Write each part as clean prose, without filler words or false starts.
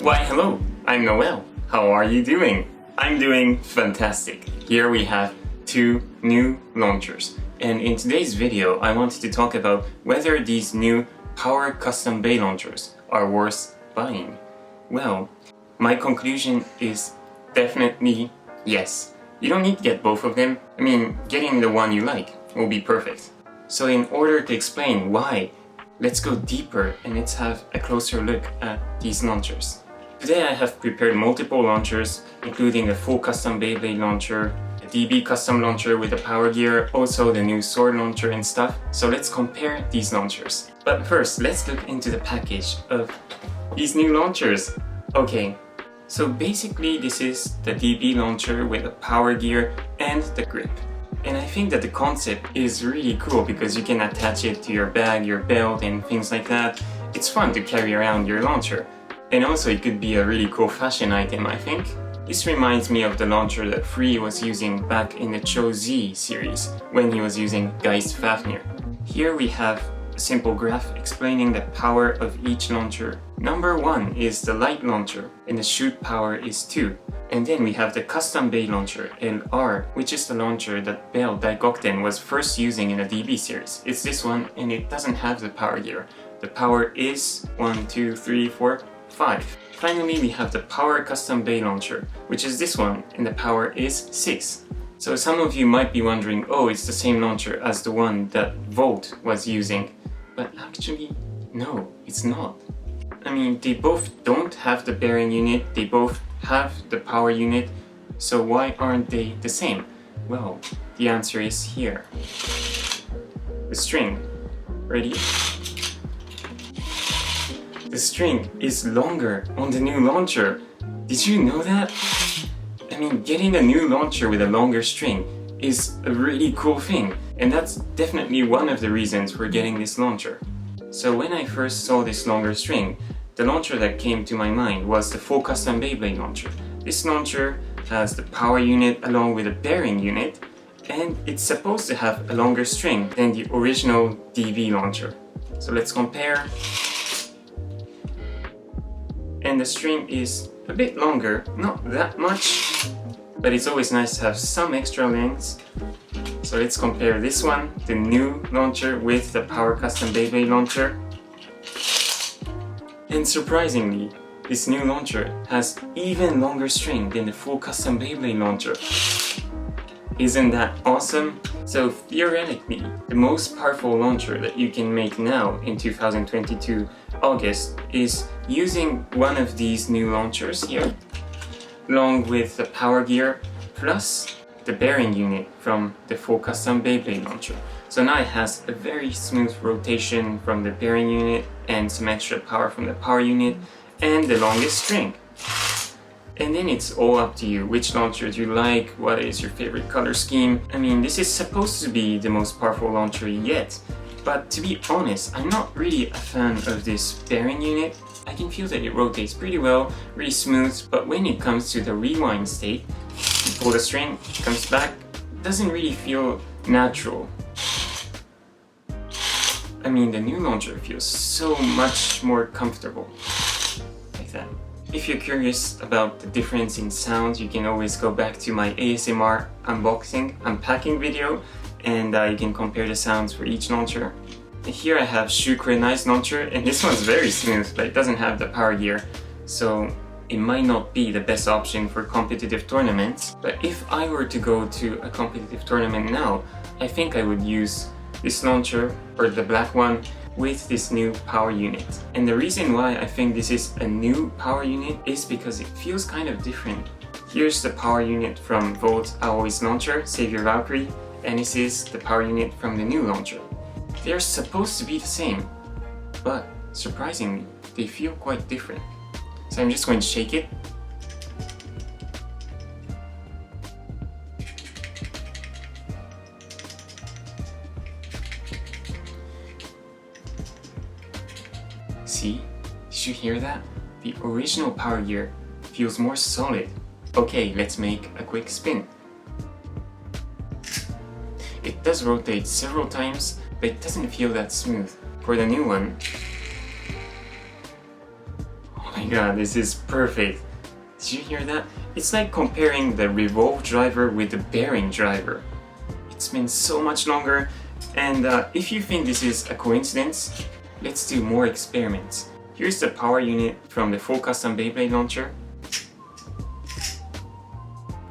Why hello, I'm Noel. How are you doing? I'm doing fantastic. Here we have two new launchers. And in today's video, I wanted to talk about whether these new Power Custom BEY launchers are worth buying. Well, my conclusion is definitely yes. You don't need to get both of them. I mean, getting the one you like will be perfect. So in order to explain why, let's go deeper and let's have a closer look at these launchers. Today I have prepared multiple launchers, including a full custom Beyblade launcher, a DB custom launcher with a power gear, also the new sword launcher and stuff. So let's compare these launchers. But first, let's look into the package of these new launchers. Okay, so basically this is the DB launcher with a power gear and the grip. And I think that the concept is really cool because you can attach it to your bag, your belt and things like that. It's fun to carry around your launcher. And also it could be a really cool fashion item, I think. This reminds me of the launcher that Free was using back in the CHURCHIll series when he was using Geist Fafnir. Here we have a simple graph explaining the power of each launcher. Number 1 is the light launcher and the shoot power is 2. And then we have the custom BEY launcher LR, which is the launcher that Bell Daikokten was first using in the DB series. It's this one and it doesn't have the power gear. The power is 1, 2, 3, 4, 5. Finally, we have the Power Custom BEY launcher, which is this one, and the power is 6. So some of you might be wondering, oh, it's the same launcher as the one that Volt was using. But actually, no, it's not. I mean, they both don't have the bearing unit, they both have the power unit, so why aren't they the same? Well, the answer is here. The string. Ready? The string is longer on the new launcher. Did you know that? I mean, getting a new launcher with a longer string is a really cool thing, and that's definitely one of the reasons for getting this launcher. So when I first saw this longer string, the launcher that came to my mind was the full custom Beyblade launcher. This launcher has the power unit along with a bearing unit, and it's supposed to have a longer string than the original DB launcher. So let's compare. And the string is a bit longer, not that much, but it's always nice to have some extra length. So let's compare this one, the new launcher, with the Power Custom Beyblade launcher. And surprisingly, this new launcher has even longer string than the full custom Beyblade launcher. Isn't that awesome? So theoretically, the most powerful launcher that you can make now in 2022 August is using one of these new launchers here, along with the power gear plus the bearing unit from the full custom Beyblade launcher. So now it has a very smooth rotation from the bearing unit and some extra power from the power unit and the longest string. And then it's all up to you, which launcher do you like, what is your favorite color scheme. I mean, this is supposed to be the most powerful launcher yet, but to be honest, I'm not really a fan of this bearing unit. I can feel that it rotates pretty well, really smooth, but when it comes to the rewind state, you pull the string, it comes back, it doesn't really feel natural. I mean, the new launcher feels so much more comfortable, like that. If you're curious about the difference in sound, you can always go back to my ASMR unpacking video, and you can compare the sounds for each launcher. Here I have Nice launcher, and this one's very smooth, but it doesn't have the power gear, so it might not be the best option for competitive tournaments. But if I were to go to a competitive tournament now, I think I would use this launcher, or the black one, with this new power unit. And the reason why I think this is a new power unit is because it feels kind of different. Here's the power unit from Volt Aoi's launcher, Savior Valkyrie, and this is the power unit from the new launcher. They're supposed to be the same, but surprisingly, they feel quite different. So I'm just going to shake it. See? Did you hear that? The original power gear feels more solid. Okay, let's make a quick spin. It does rotate several times, but it doesn't feel that smooth. For the new one, oh my my god, this is perfect. Did you hear that? It's like comparing the revolve driver with the bearing driver. It's been so much longer, and if you think this is a coincidence, let's do more experiments. Here's the power unit from the full custom Beyblade launcher.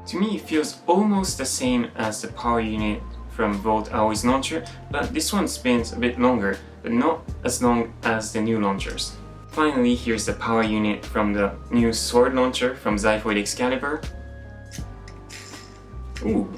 To me, it feels almost the same as the power unit from Volt Aoi's launcher, but this one spins a bit longer, but not as long as the new launchers. Finally, here's the power unit from the new sword launcher from Zyphoid Excalibur. Ooh,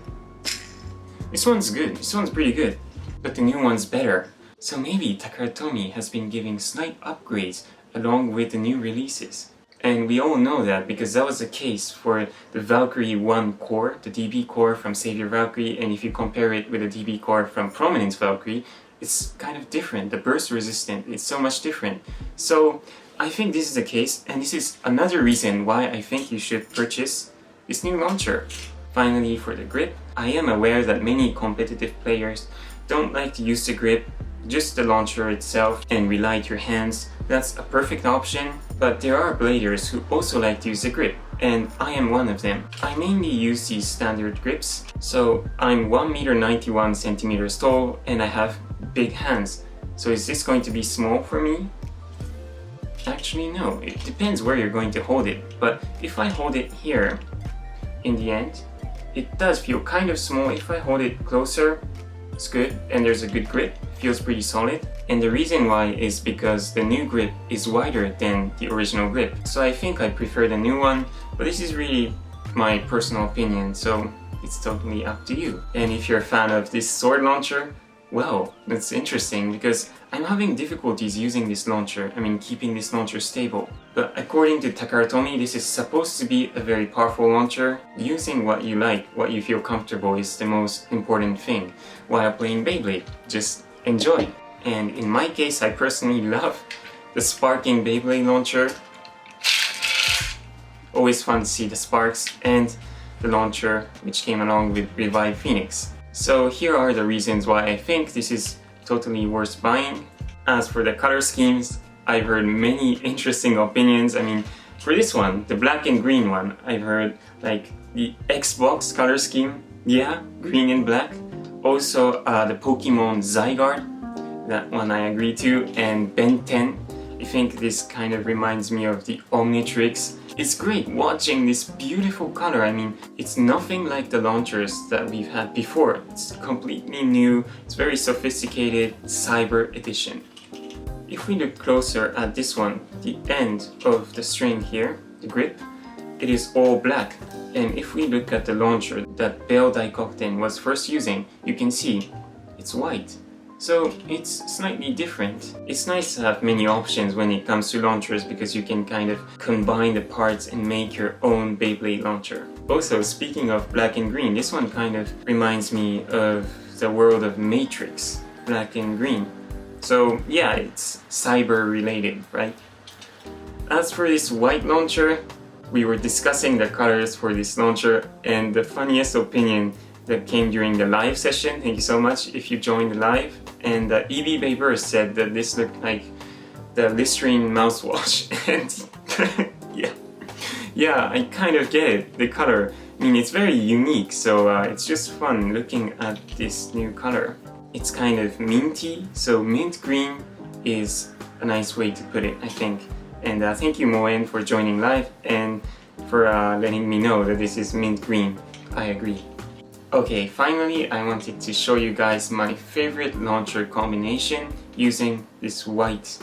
this one's good, this one's pretty good, but the new one's better. So maybe Takara has been giving slight upgrades along with the new releases. And we all know that because that was the case for the Valkyrie 1 core, the DB core from Savior Valkyrie, and if you compare it with the DB core from Prominence Valkyrie, it's kind of different. The burst resistant, it's so much different. So I think this is the case, and this is another reason why I think you should purchase this new launcher. Finally, for the grip, I am aware that many competitive players don't like to use the grip, just the launcher itself, and rely on your hands. That's a perfect option, but there are bladers who also like to use the grip, and I am one of them. I mainly use these standard grips, so I'm 1 m 91 cm tall and I have big hands. So is this going to be small for me? Actually no, it depends where you're going to hold it, but if I hold it here, in the end, it does feel kind of small. If I hold it closer, it's good, and there's a good grip, feels pretty solid. And the reason why is because the new grip is wider than the original grip. So I think I prefer the new one, but this is really my personal opinion, so it's totally up to you. And if you're a fan of this sword launcher, well, that's interesting because I'm having difficulties using this launcher, keeping this launcher stable. But according to Takara, this is supposed to be a very powerful launcher. Using what you like, what you feel comfortable is the most important thing while playing Beyblade. Just enjoy. And in my case, I personally love the sparking Beyblade launcher. Always fun to see the sparks, and the launcher which came along with Revive Phoenix. So here are the reasons why I think this is totally worth buying. As for the color schemes, I've heard many interesting opinions. For this one, the black and green one, I've heard like the Xbox color scheme, yeah, green and black. Also the Pokemon Zygarde, that one I agree to, and Ben 10. I think this kind of reminds me of the Omnitrix. It's great watching this beautiful color. It's nothing like the launchers that we've had before. It's completely new, it's very sophisticated, cyber edition. If we look closer at this one, the end of the string here, the grip, it is all black. And if we look at the launcher that Bell Daikokuten was first using, you can see it's white. So it's slightly different. It's nice to have many options when it comes to launchers because you can kind of combine the parts and make your own Beyblade launcher. Also, speaking of black and green, this one kind of reminds me of the world of Matrix, black and green. So yeah, it's cyber related, right? As for this white launcher, we were discussing the colors for this launcher, and the funniest opinion that came during the live session, thank you so much if you joined the live, and EB Baber said that this looked like the Listerine mouthwash. And yeah, I kind of get it, the color. It's very unique, so it's just fun looking at this new color. It's kind of minty, so mint green is a nice way to put it, I think. And thank you Moen for joining live and for letting me know that this is mint green. I agree. Okay, finally I wanted to show you guys my favorite launcher combination using this white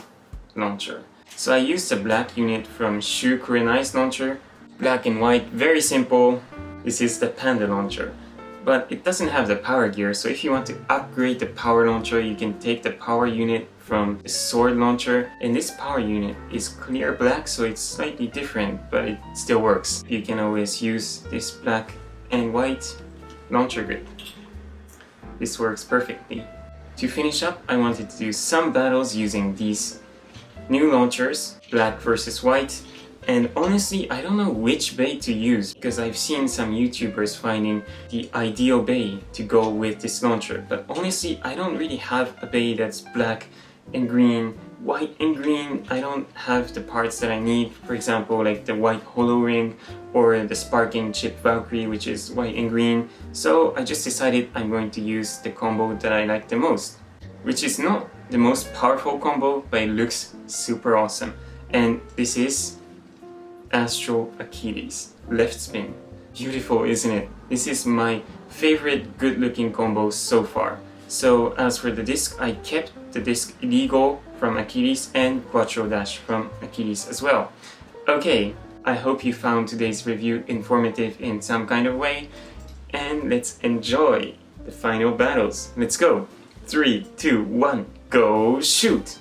launcher. So I used the black unit from Shu Kurenai's launcher. Black and white, very simple. This is the Panda launcher. But it doesn't have the power gear, so if you want to upgrade the power launcher, you can take the power unit from the sword launcher. And this power unit is clear black, so it's slightly different, but it still works. You can always use this black and white launcher grip. This works perfectly. To finish up, I wanted to do some battles using these new launchers, black versus white. And honestly, I don't know which bay to use because I've seen some YouTubers finding the ideal bay to go with this launcher. But honestly, I don't really have a bay that's black and green white and green, I don't have the parts that I need, for example like the white holo ring or the sparking chip Valkyrie, which is white and green, so I just decided I'm going to use the combo that I like the most, which is not the most powerful combo, but it looks super awesome. And this is Astral Achilles left spin. Beautiful, isn't it? This is my favorite good looking combo so far. So as for the disc, I kept the disc Illegal from Achilles and Quattro Dash from Achilles as well. Okay, I hope you found today's review informative in some kind of way, and let's enjoy the final battles. Let's go! 3, 2, 1, go shoot!